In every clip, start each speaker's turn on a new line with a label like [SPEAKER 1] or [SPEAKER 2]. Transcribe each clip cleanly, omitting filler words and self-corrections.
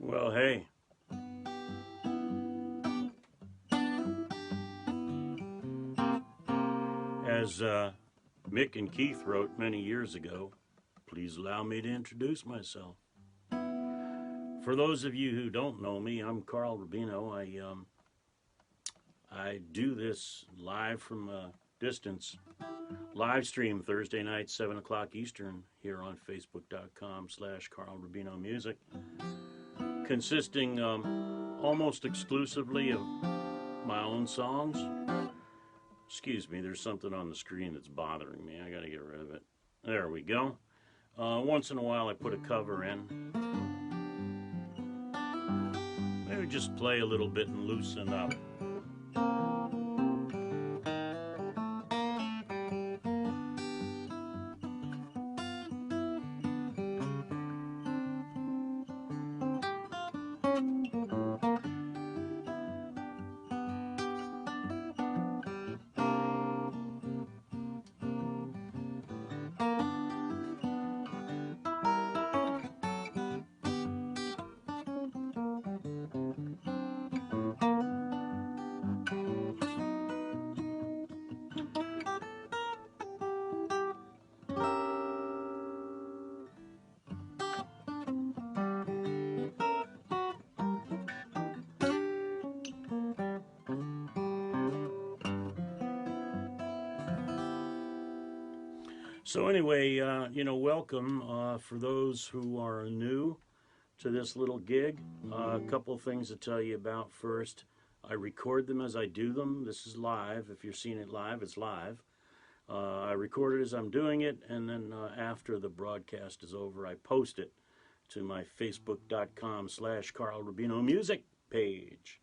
[SPEAKER 1] Well, hey. As Mick and Keith wrote many years ago, please allow me to introduce myself. For those of you who don't know me, I'm Carl Rubino. I do this live from a distance, live stream Thursday night, 7 o'clock Eastern, here on Facebook.com/Carl Rubino Music, consisting almost exclusively of my own songs. Excuse me, there's something on the screen that's bothering me. I gotta get rid of it. There we go. Once in a while I put a cover in. Maybe just play a little bit and loosen up. So anyway, welcome for those who are new to this little gig. A couple of things to tell you about. First, I record them as I do them. This is live. If you're seeing it live, it's live. I record it as I'm doing it, and then after the broadcast is over, I post it to my Facebook.com/Carl Rubino Music page.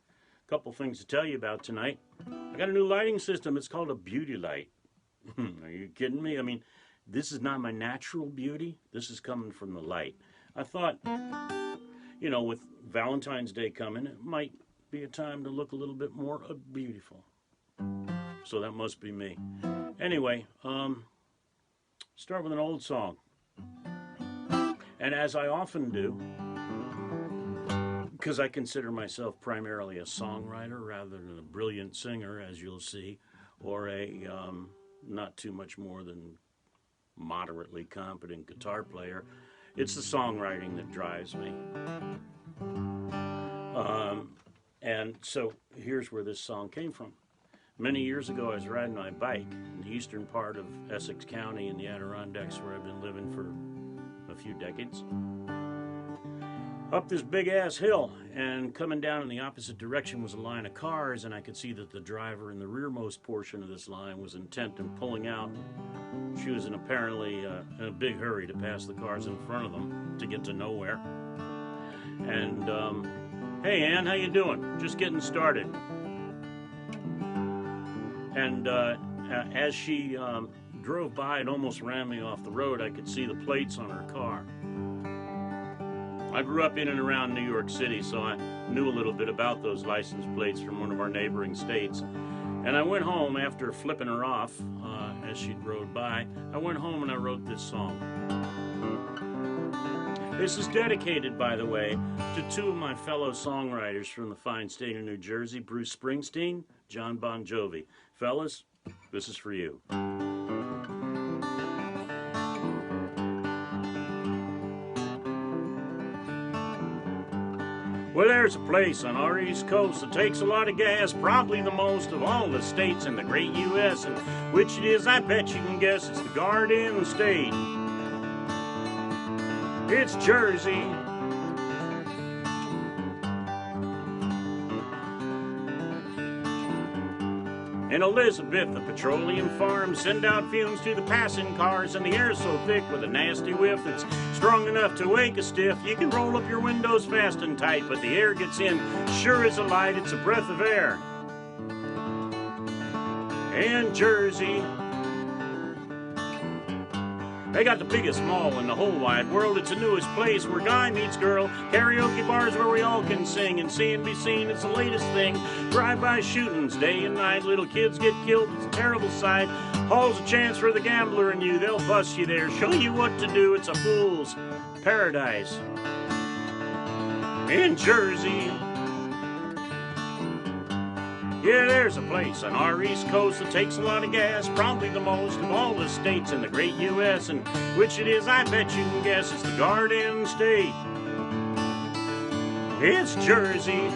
[SPEAKER 1] A couple things to tell you about tonight. I got a new lighting system. It's called a beauty light. Are you kidding me? I mean, this is not my natural beauty. This is coming from the light. I thought, with Valentine's Day coming, it might be a time to look a little bit more beautiful. So that must be me. Anyway, start with an old song. And as I often do, because I consider myself primarily a songwriter rather than a brilliant singer, as you'll see, or a not too much more than moderately competent guitar player, it's the songwriting that drives me. And so here's where this song came from. Many years ago, I was riding my bike in the eastern part of Essex County in the Adirondacks, where I've been living for a few decades, up this big-ass hill, and coming down in the opposite direction was a line of cars, and I could see that the driver in the rearmost portion of this line was intent on pulling out. She was apparently in a big hurry to pass the cars in front of them to get to nowhere. And, hey, Ann, how you doing? Just getting started. And as she drove by and almost ran me off the road, I could see the plates on her car. I grew up in and around New York City, so I knew a little bit about those license plates from one of our neighboring states. And I went home after flipping her off as she rode by. I went home and I wrote this song. This is dedicated, by the way, to two of my fellow songwriters from the fine state of New Jersey, Bruce Springsteen, John Bon Jovi. Fellas, this is for you. Well, there's a place on our East Coast that takes a lot of gas, probably the most of all the states in the great U.S., and which it is, I bet you can guess, it's the Garden State. It's Jersey. In Elizabeth, the petroleum farms send out fumes to the passing cars, and the air's so thick with a nasty whiff it's strong enough to wake a stiff. You can roll up your windows fast and tight, but the air gets in sure as a light. It's a breath of air. In Jersey, they got the biggest mall in the whole wide world. It's the newest place where guy meets girl. Karaoke bars where we all can sing and see and be seen. It's the latest thing. Drive-by shootings day and night. Little kids get killed. It's a terrible sight. Hall's a chance for the gambler and you. They'll bust you there, show you what to do. It's a fool's paradise. in Jersey. Yeah, there's a place on our East Coast that takes a lot of gas, probably the most of all the states in the great U.S., and which it is, I bet you can guess, it's the Garden State. It's Jersey.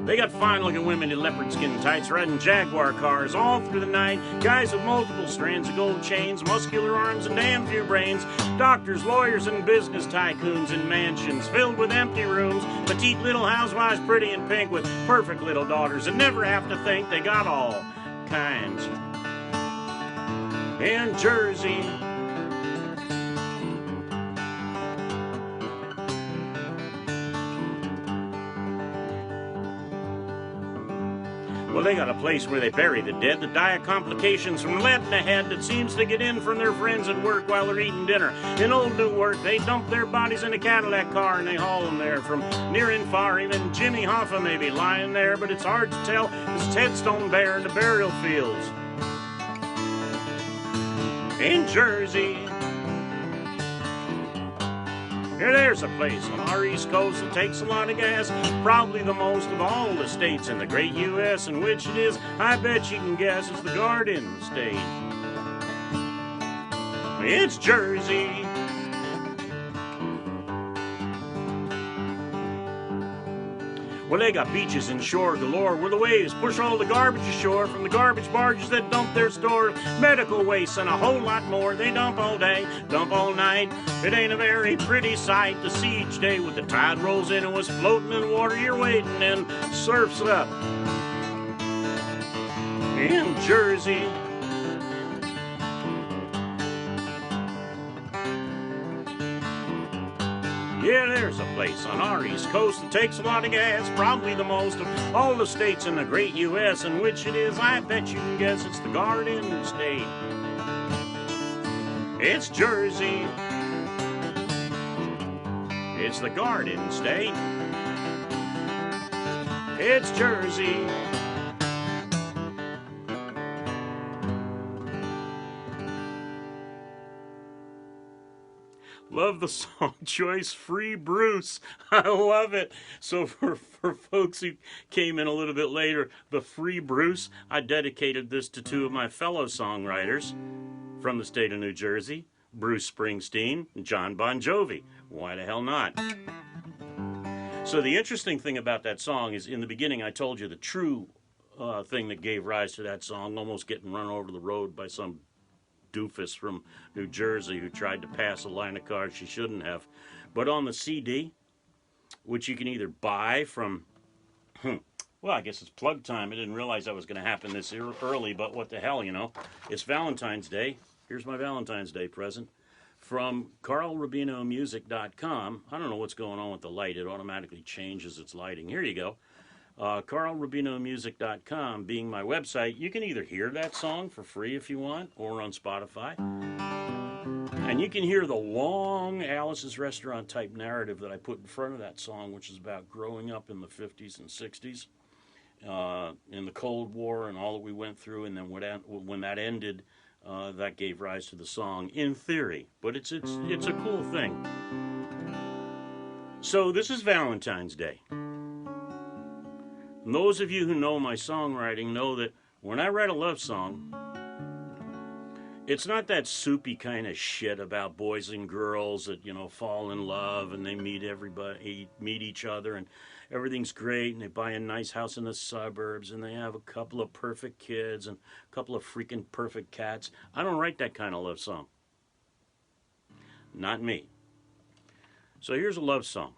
[SPEAKER 1] They got fine-looking women in leopard skin tights riding Jaguar cars all through the night. Guys with multiple strands of gold chains, muscular arms, and damn few brains. Doctors, lawyers, and business tycoons in mansions filled with empty rooms. Petite little housewives, pretty and pink, with perfect little daughters that never have to think. They got all kinds in Jersey. Well, they got a place where they bury the dead that die of complications from lead in the head that seems to get in from their friends at work while they're eating dinner. In old Newark, they dump their bodies in a Cadillac car and they haul them there from near and far. Even Jimmy Hoffa may be lying there, but it's hard to tell. His headstone bare in the burial fields in Jersey. Yeah, there's a place on our East Coast that takes a lot of gas, probably the most of all the states in the great U.S., and which it is, I bet you can guess, it's the Garden State. It's Jersey. Well, they got beaches and shore galore where the waves push all the garbage ashore from the garbage barges that dump their store. Medical waste and a whole lot more. They dump all day, dump all night. It ain't a very pretty sight to see each day with the tide rolls in and was floating in water you're wading in. Surfs up in Jersey. Yeah, there's a place on our East Coast that takes a lot of gas, probably the most of all the states in the great U.S., and which it is, I bet you can guess, it's the Garden State. It's Jersey. It's the Garden State. It's Jersey. Love the song choice, Free Bruce. I love it. So for folks who came in a little bit later, the Free Bruce, I dedicated this to two of my fellow songwriters from the state of New Jersey, Bruce Springsteen and John Bon Jovi. Why the hell not? So the interesting thing about that song is in the beginning I told you the true thing that gave rise to that song, almost getting run over the road by some doofus from New Jersey who tried to pass a line of cars she shouldn't have. But on the CD, which you can either buy from, well, I guess it's plug time. I didn't realize that was going to happen this early, but what the hell, you know. It's Valentine's Day. Here's my Valentine's Day present from carlrubinomusic.com. I don't know what's going on with the light. It automatically changes its lighting. Here you go. carlrubinomusic.com being my website. You can either hear that song for free if you want, or on Spotify. And you can hear the long Alice's Restaurant type narrative that I put in front of that song, which is about growing up in the 50s and 60s, in the Cold War and all that we went through. And then when that ended, that gave rise to the song, in theory. But it's a cool thing. So this is Valentine's Day. And those of you who know my songwriting know that when I write a love song, it's not that soupy kind of shit about boys and girls that, you know, fall in love and they meet each other and everything's great and they buy a nice house in the suburbs and they have a couple of perfect kids and a couple of freaking perfect cats. I don't write that kind of love song. Not me. So here's a love song.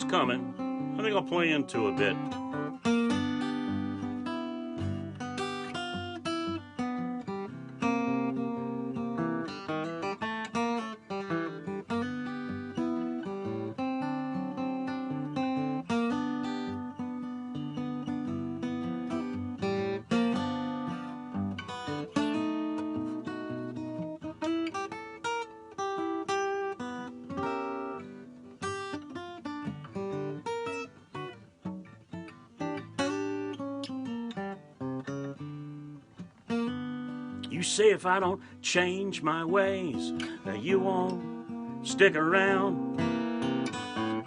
[SPEAKER 1] Coming. I think I'll play into a bit. You say if I don't change my ways, that you won't stick around.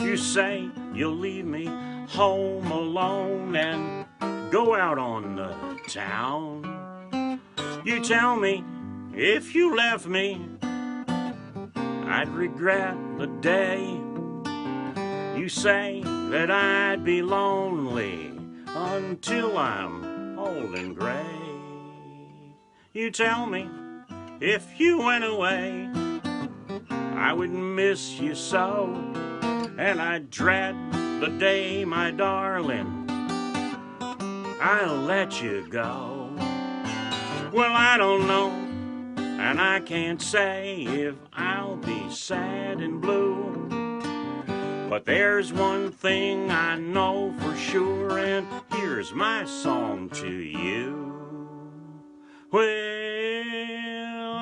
[SPEAKER 1] You say you'll leave me home alone and go out on the town. You tell me if you left me, I'd regret the day. You say that I'd be lonely until I'm old and gray. You tell me if you went away, I would miss you so, and I'd dread the day, my darling, I'll let you go. Well, I don't know, and I can't say if I'll be sad and blue, but there's one thing I know for sure, and here's my song to you. Well,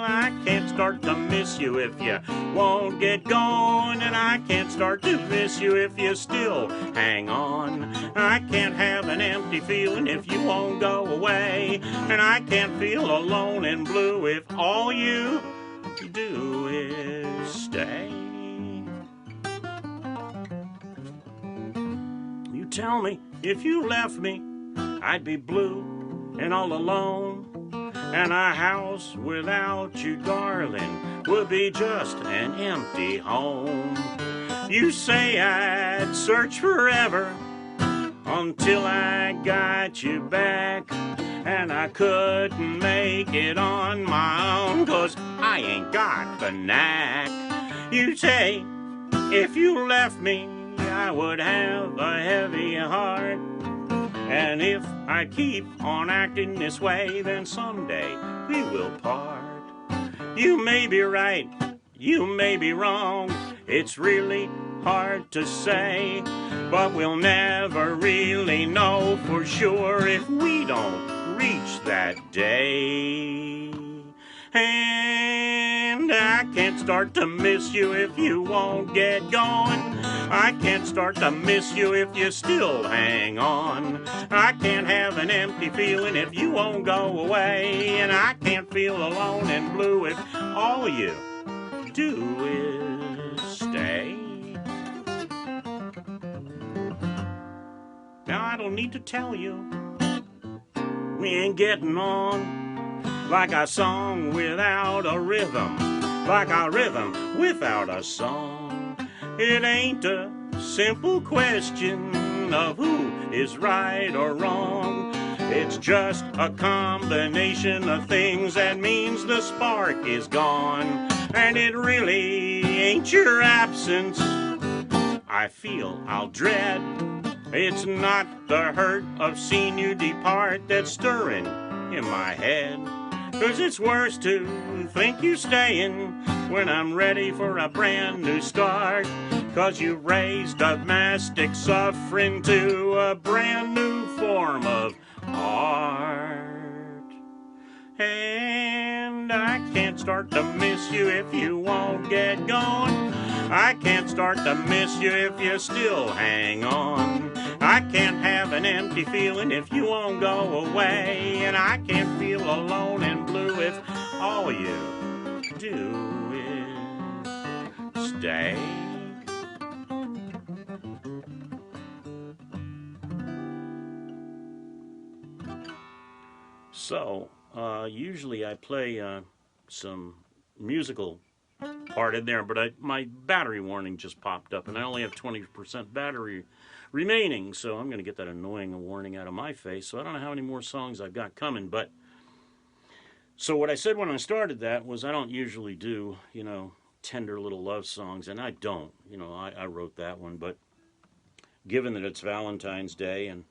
[SPEAKER 1] I can't start to miss you if you won't get going, and I can't start to miss you if you still hang on. I can't have an empty feeling if you won't go away, and I can't feel alone and blue if all you do is stay. You tell me if you left me, I'd be blue and all alone, and a house without you, darling, would be just an empty home. You say I'd search forever until I got you back, and I couldn't make it on my own, 'cause I ain't got the knack. You say if you left me, I would have a heavy heart, and if I keep on acting this way, then someday we will part. You may be right, you may be wrong, it's really hard to say, but we'll never really know for sure if we don't reach that day. And I can't start to miss you if you won't get going. I can't start to miss you if you still hang on. I can't have an empty feeling if you won't go away, and I can't feel alone and blue if all you do is stay. Now I don't need to tell you, we ain't getting on like a song without a rhythm, like a rhythm without a song. It ain't a simple question of who is right or wrong. It's just a combination of things that means the spark is gone. And it really ain't your absence I feel I'll dread. It's not the hurt of seeing you depart that's stirring in my head, 'cause it's worse to think you staying when I'm ready for a brand new start, 'cause you raised domestic suffering to a brand new form of art. And I can't start to miss you if you won't get going. I can't start to miss you if you still hang on. I can't have an empty feeling if you won't go away, and I can't feel alone and blue if all you do is stay. So, usually I play some musical part in there, but my battery warning just popped up, and I only have 20% battery remaining, so I'm going to get that annoying warning out of my face. So I don't know how many more songs I've got coming, but so what I said when I started that was I don't usually do, tender little love songs, and I don't. I wrote that one, but given that it's Valentine's Day and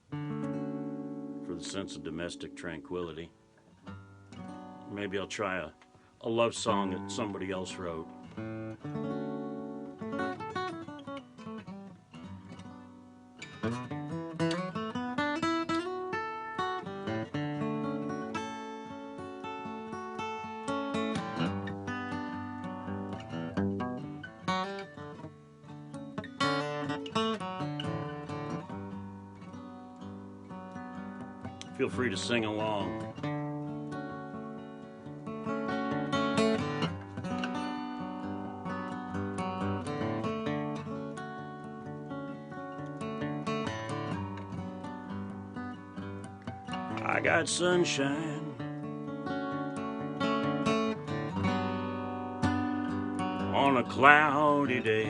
[SPEAKER 1] for the sense of domestic tranquility, maybe I'll try a love song that somebody else wrote. Feel free to sing along. I got sunshine on a cloudy day.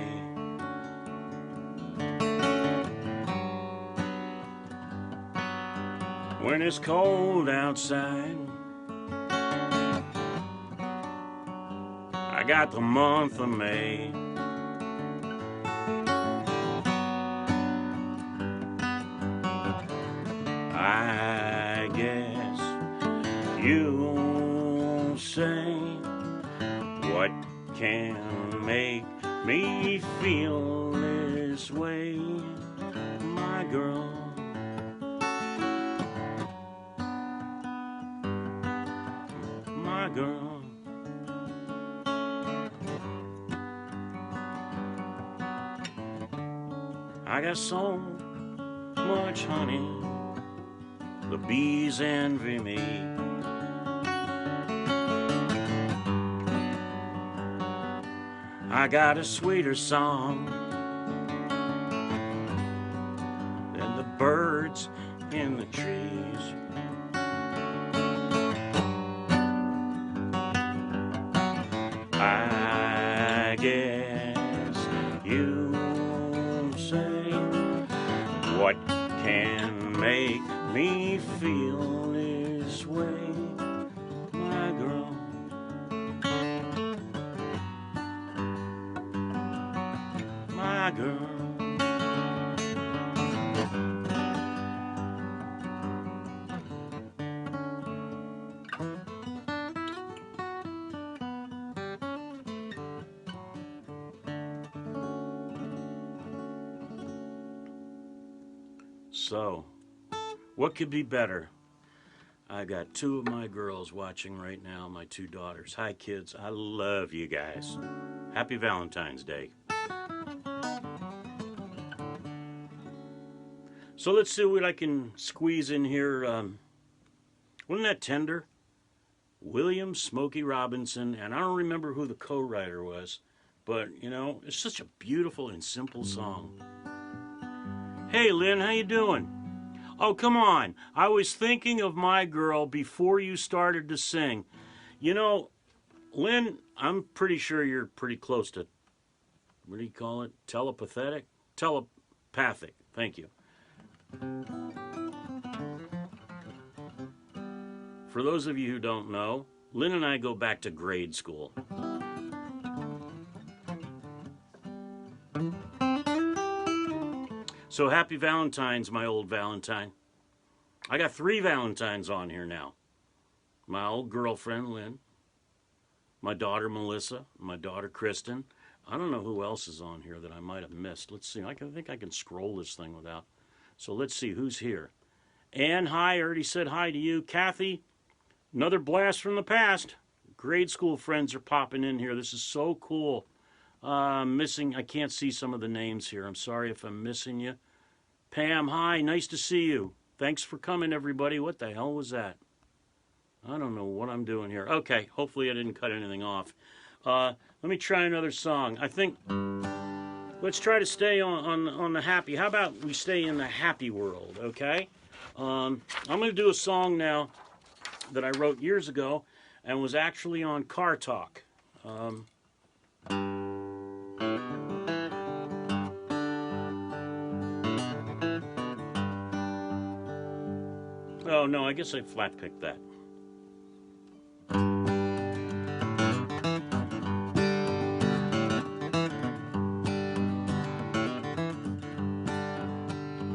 [SPEAKER 1] When it's cold outside, I got the month of May. I guess you'll say, what can make me feel this way, my girl? My girl. I got so much honey, the bees envy me. I got a sweeter song than the birds in the trees. I guess you say, what can make me feel this way, my girl? My girl. So, what could be better? I got two of my girls watching right now, my two daughters. Hi, kids. I love you guys. Happy Valentine's Day. So let's see what I can squeeze in here. Wasn't that tender? William Smokey Robinson, and I don't remember who the co-writer was, but, you know, it's such a beautiful and simple song. Hey, Lynn, how you doing? Oh, come on. I was thinking of my girl before you started to sing. You know, Lynn, I'm pretty sure you're pretty close to, what do you call it? Telepathic? Telepathic. Thank you. For those of you who don't know, Lynn and I go back to grade school. So happy Valentine's, my old Valentine. I got 3 Valentines on here now. My old girlfriend, Lynn. My daughter, Melissa. My daughter, Kristen. I don't know who else is on here that I might have missed. Let's see. I think I can scroll this thing without. So let's see who's here. Ann, hi. I already said hi to you. Kathy, another blast from the past. Grade school friends are popping in here. This is so cool. Missing, I can't see some of the names here. I'm sorry if I'm missing you. Pam, hi, nice to see you. Thanks for coming, everybody. What the hell was that? I don't know what I'm doing here. Okay, hopefully I didn't cut anything off. Let me try another song. I think, let's try to stay on the happy. How about we stay in the happy world, okay? I'm going to do a song now that I wrote years ago and was actually on Car Talk. Oh, no, I guess I flat-picked that.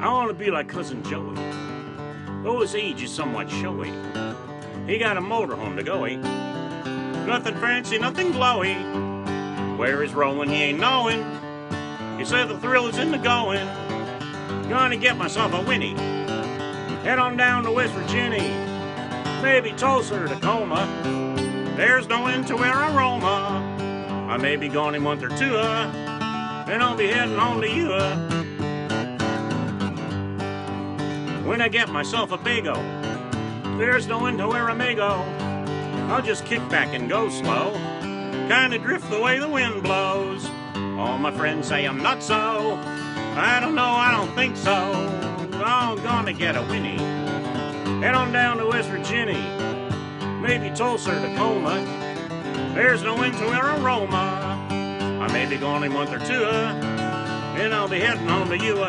[SPEAKER 1] I want to be like Cousin Joey. Though his age is somewhat showy, he got a motorhome to go, nothing fancy, nothing glowy. Where he's rolling, he ain't knowing. He said the thrill is in the going. Gonna get myself a Winnie. Head on down to West Virginia, maybe Tulsa or Tacoma. There's no end to where I roam. I may be gone a month or two, then I'll be heading on to you. When I get myself a bago, there's no end to where I may go. I'll just kick back and go slow, kinda drift the way the wind blows. All my friends say I'm not so. I don't know, I don't think so. I'm gonna get a Winnie. Head on down to West Virginia, maybe Tulsa or Tacoma. There's no wind to our aroma. I may be gone a month or two, and I'll be heading home to you.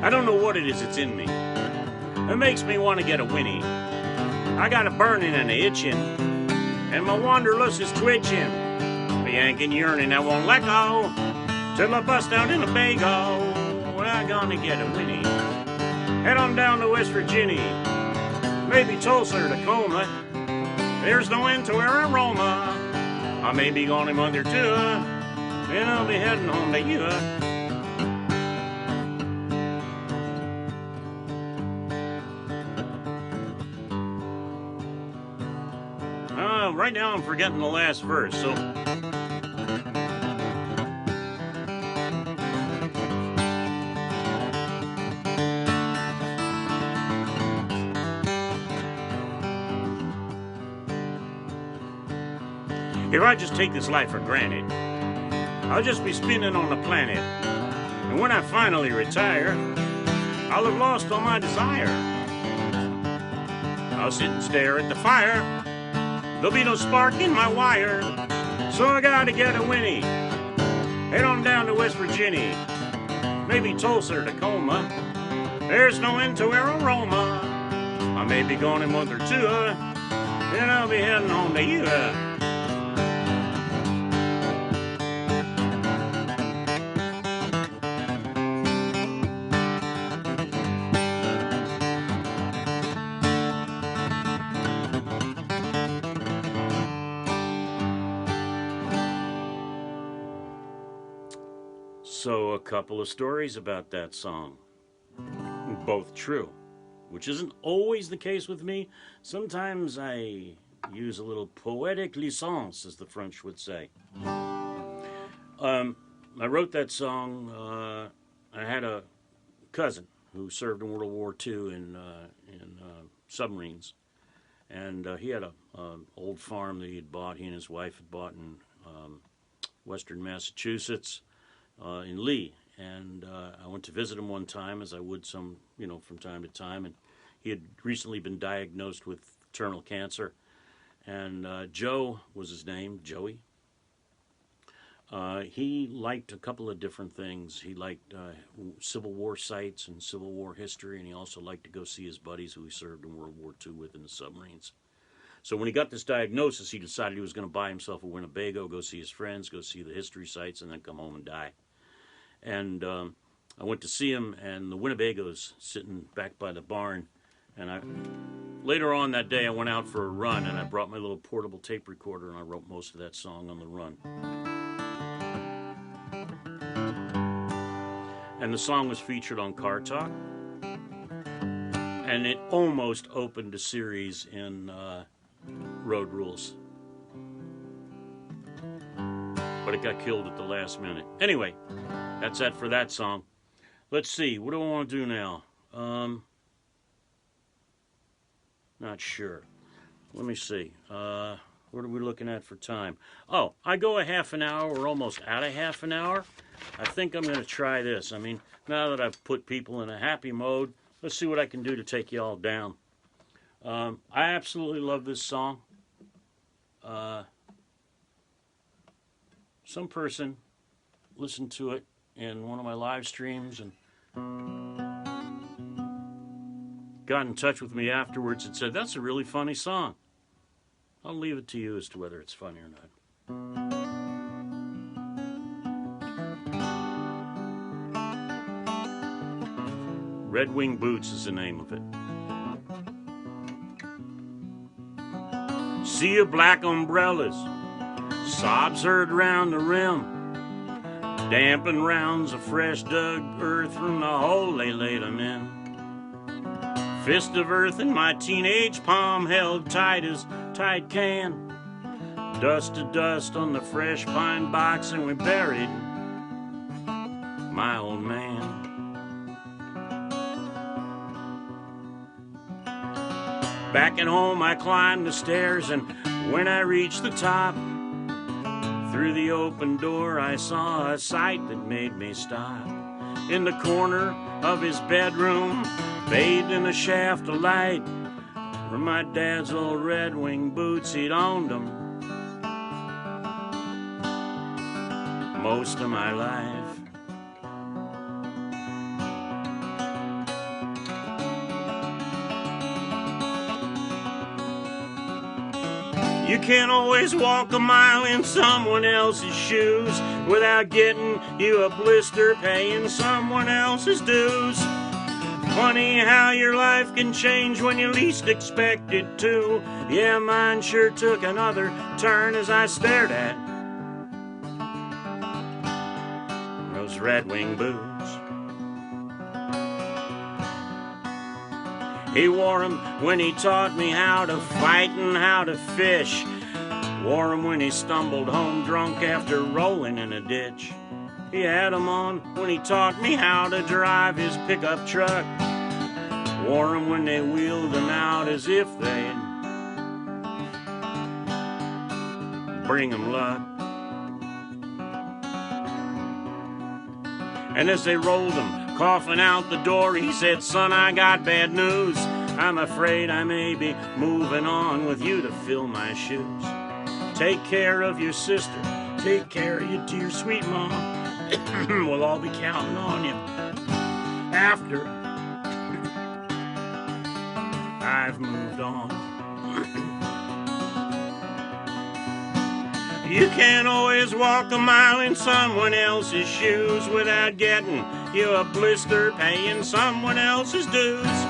[SPEAKER 1] I don't know what it is that's in me. It makes me want to get a Winnie. I got a burning and a itching, and my wanderlust is twitching. A yanking, yearning, I won't let go till I bust out in a bago. I'm gonna get a Winnie. Head on down to West Virginia, maybe Tulsa or Tacoma. There's no end to our aroma. I may be gone a month or two, and I'll be heading home to you. Right now I'm forgetting the last verse, so if I just take this life for granted, I'll just be spinning on the planet. And when I finally retire, I'll have lost all my desire. I'll sit and stare at the fire. There'll be no spark in my wire, so I gotta get a Winnie. Head on down to West Virginia, maybe Tulsa or Tacoma. There's no end to our aroma. I may be gone a month or two, and I'll be heading home to you. So a couple of stories about that song, both true, which isn't always the case with me. Sometimes I use a little poetic licence, as the French would say. I wrote that song. I had a cousin who served in World War II in submarines, and he had an old farm that he had bought. He and his wife had bought in western Massachusetts. In Lee, and I went to visit him one time, as I would from time to time, and he had recently been diagnosed with terminal cancer, and Joe was his name, Joey. He liked a couple of different things. He liked Civil War sites and Civil War history, and he also liked to go see his buddies who he served in World War II with in the submarines. So when he got this diagnosis, he decided he was going to buy himself a Winnebago, go see his friends, go see the history sites, and then come home and die. And I went to see him, and the Winnebago's sitting back by the barn. And later on that day, I went out for a run, and I brought my little portable tape recorder, and I wrote most of that song on the run. And the song was featured on Car Talk, and it almost opened a series in Road Rules. But it got killed at the last minute. Anyway, that's that for that song. Let's see, what do I want to do now? Not sure. Let me see. What are we looking at for time? Oh, I go a half an hour. We're almost at a half an hour. I think I'm going to try this. I mean, now that I've put people in a happy mode, let's see what I can do to take you all down. I absolutely love this song. Some person listened to it in one of my live streams and got in touch with me afterwards and said, "That's a really funny song." I'll leave it to you as to whether it's funny or not. Red Wing Boots is the name of it. Sea of black umbrellas, sobs heard round the rim, damping rounds of fresh dug earth from the hole they laid 'em in. Fist of earth in my teenage palm held tight as tight can. Dust to dust on the fresh pine box, and we buried my old man. Back at home I climbed the stairs, and when I reached the top, through the open door I saw a sight that made me stop. In the corner of his bedroom, bathed in a shaft of light, were my dad's old Red Wing boots. He'd owned them most of my life. You can't always walk a mile in someone else's shoes without getting you a blister paying someone else's dues. Funny how your life can change when you least expect it to. Yeah, mine sure took another turn as I stared at those Red Wing boots. He wore 'em when he taught me how to fight and how to fish. Wore 'em when he stumbled home drunk after rolling in a ditch. He had 'em on when he taught me how to drive his pickup truck. Wore 'em when they wheeled him out as if they'd bring him luck. And as they rolled him coughing out the door, he said, "Son, I got bad news. I'm afraid I may be moving on with you to fill my shoes. Take care of your sister. Take care of your dear sweet mom. We'll all be counting on you after I've moved on." You can't always walk a mile in someone else's shoes without getting you a blister paying someone else's dues.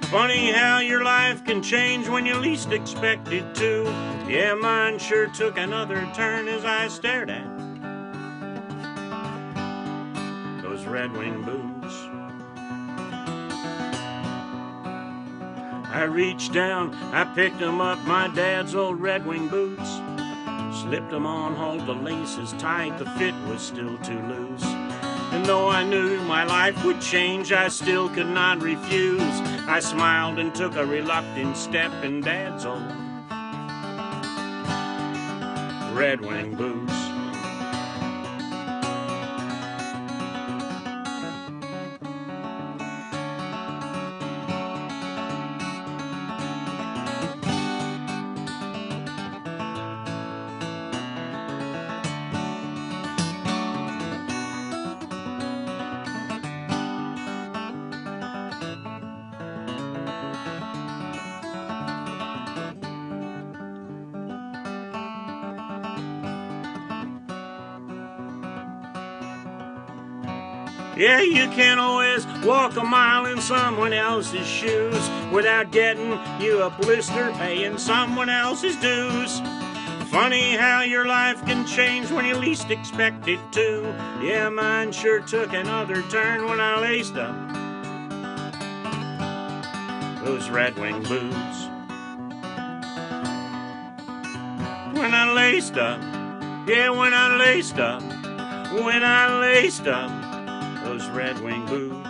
[SPEAKER 1] Funny how your life can change when you least expect it to. Yeah, mine sure took another turn as I stared at those Red Wing boots. I reached down, I picked them up, my dad's old Red Wing boots. Slipped them on, hauled the laces tight, the fit was still too loose. And though I knew my life would change, I still could not refuse. I smiled and took a reluctant step in Dad's old Red Wing boots. Yeah, you can't always walk a mile in someone else's shoes without getting you a blister paying someone else's dues. Funny how your life can change when you least expect it to. Yeah, mine sure took another turn when I laced up those Red Wing boots. When I laced up, yeah, when I laced up those Red Wing boots.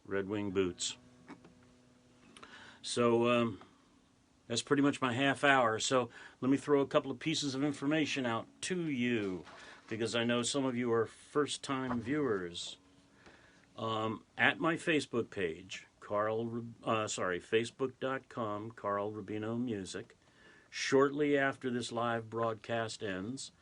[SPEAKER 1] Red Wing boots. So, that's pretty much my half hour. So let me throw a couple of pieces of information out to you, because I know some of you are first-time viewers. At my Facebook page, facebook.com, Carl Rubino Music. Shortly after this live broadcast ends,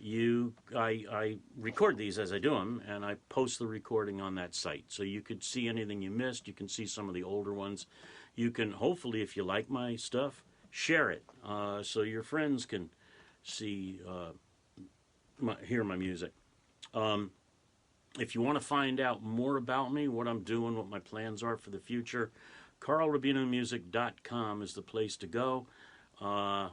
[SPEAKER 1] I record these as I do them, and I post the recording on that site. So you could see anything you missed. You can see some of the older ones. You can, hopefully, if you like my stuff, share it so your friends can see, hear my music. If you want to find out more about me, what I'm doing, what my plans are for the future, carlrubinomusic.com is the place to go. I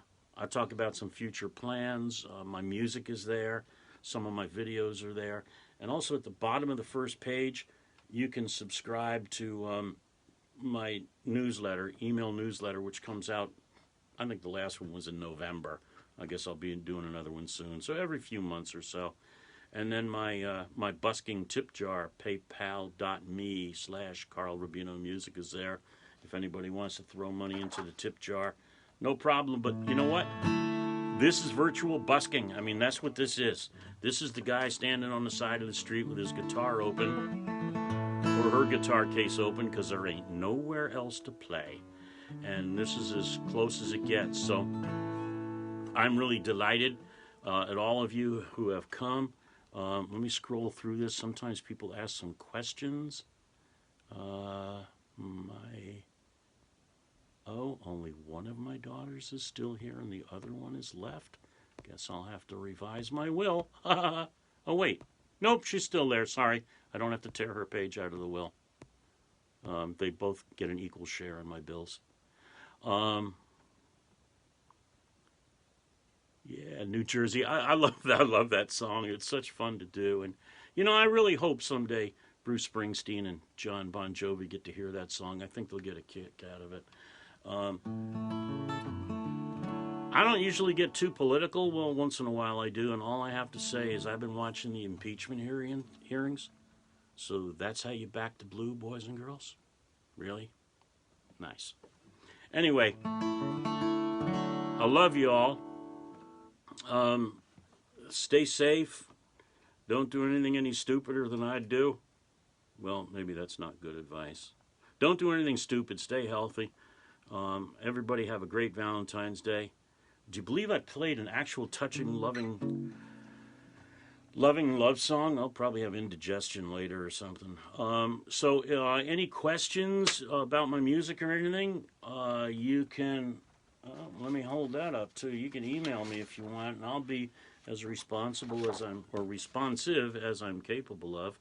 [SPEAKER 1] talk about some future plans. My music is there. Some of my videos are there. And also at the bottom of the first page, you can subscribe to my newsletter, email newsletter, which comes out, I think the last one was in November. I guess I'll be doing another one soon. So every few months or so. And then my busking tip jar, paypal.me/Carl Rubino Music is there. If anybody wants to throw money into the tip jar, no problem. But you know what? This is virtual busking. I mean, that's what this is. This is the guy standing on the side of the street with his guitar open, or her guitar case open, because there ain't nowhere else to play. And this is as close as it gets. So I'm really delighted at all of you who have come. Let me scroll through this. Sometimes people ask some questions. Only one of my daughters is still here and the other one is left. Guess I'll have to revise my will. Oh, wait. Nope, she's still there. Sorry. I don't have to tear her page out of the will. They both get an equal share in my bills. Yeah, New Jersey. I love that. I love that song. It's such fun to do. And, you know, I really hope someday Bruce Springsteen and John Bon Jovi get to hear that song. I think they'll get a kick out of it. I don't usually get too political. Well, once in a while I do. And all I have to say is I've been watching the impeachment hearings. So that's how you back the blue, boys and girls? Really? Nice. Anyway, I love you all. Stay safe. Don't do anything any stupider than I do. Well, maybe that's not good advice. Don't do anything stupid. Stay healthy. Everybody have a great Valentine's Day. Do you believe I played an actual touching, loving love song? I'll probably have indigestion later or something. So any questions about my music or anything, you can... let me hold that up too. You can email me if you want, and I'll be as responsible as responsive as I'm capable of.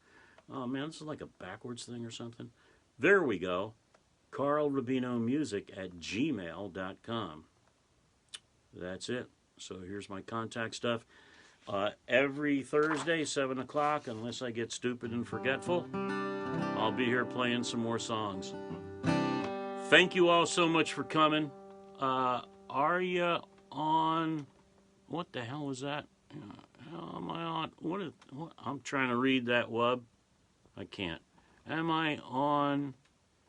[SPEAKER 1] Oh man, this is like a backwards thing or something. There we go. carlrubinomusic@gmail.com. That's it. So here's my contact stuff. Every Thursday, 7 o'clock, unless I get stupid and forgetful, I'll be here playing some more songs. Thank you all so much for coming. Are you on... What the hell was that? How am I on... What? I'm trying to read that, Wub. I can't. Am I on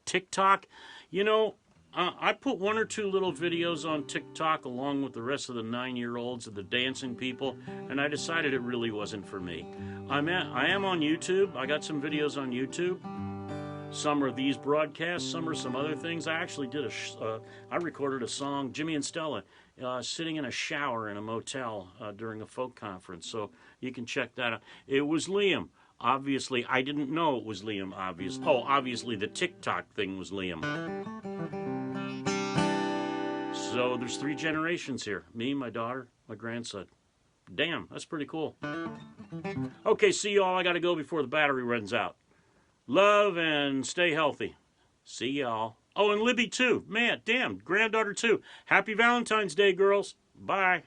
[SPEAKER 1] TikTok? You know, I put one or two little videos on TikTok along with the rest of the 9-year-olds of the dancing people, and I decided it really wasn't for me. I am on YouTube. I got some videos on YouTube. Some are these broadcasts, some are some other things. I actually did I recorded a song, Jimmy and Stella, sitting in a shower in a motel during a folk conference. So you can check that out. It was Liam. Obviously, I didn't know it was Liam, obviously. Oh, obviously the TikTok thing was Liam. So there's 3 generations here. Me, my daughter, my grandson. Damn, that's pretty cool. Okay, see you all. I got to go before the battery runs out. Love and stay healthy. See y'all. Oh, and Libby too. Man, damn, granddaughter too. Happy Valentine's Day, girls. Bye.